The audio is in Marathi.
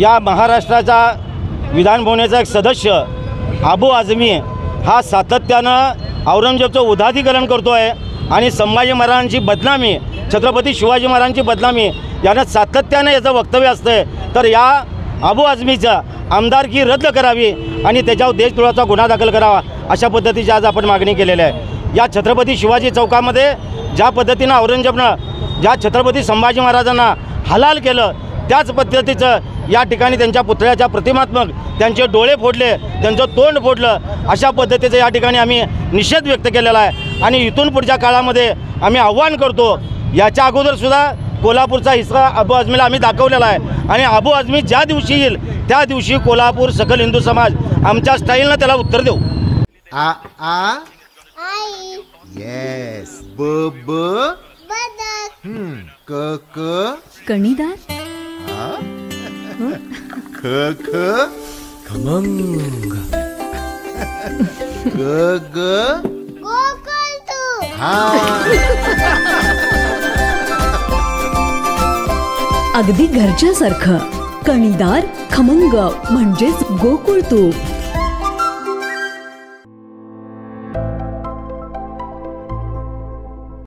या महाराष्ट्राचा विधानभवनेचा एक सदस्य अबू आझमी हा सातत्यानं औरंगजेबचं उदातीकरण करतो आहे आणि संभाजी महाराजांची बदनामी, छत्रपती शिवाजी महाराजांची बदनामी यानं सातत्यानं याचं वक्तव्य असतं. तर या अबू आझमीचा आमदारकी रद्द करावी आणि त्याच्यावर देशद्रोहाचा गुन्हा दाखल करावा अशा पद्धतीची आज आपण मागणी केलेली आहे. या छत्रपती शिवाजी चौकामध्ये ज्या पद्धतीनं औरंगजेबनं ज्या छत्रपती संभाजी महाराजांना हलाल केलं त्याच पद्धतीचं या ठिकाणी त्यांच्या पुतळ्याच्या प्रतिमात्मक त्यांचे डोळे फोडले, त्यांचं तोंड फोडलं, अशा पद्धतीचं या ठिकाणी आम्ही निषेध व्यक्त केलेला आहे. आणि इथून पुढच्या काळामध्ये आम्ही आव्हान करतो, याच्या अगोदरसुद्धा कोल्हापूरचा हिस्सा अबू आझमीला आम्ही दाखवलेला आहे आणि अबू आझमी ज्या दिवशी येईल त्या दिवशी कोल्हापूर सकल हिंदू समाज आमच्या स्टाईलनं त्याला उत्तर देऊ. आ आ येस ब ब बदक क क कणीदार ख ख खमंग ग ग गोकुळ अगदी घरच्यासारखं. कणीदार खमंग म्हणजेच गोकुळ तूप.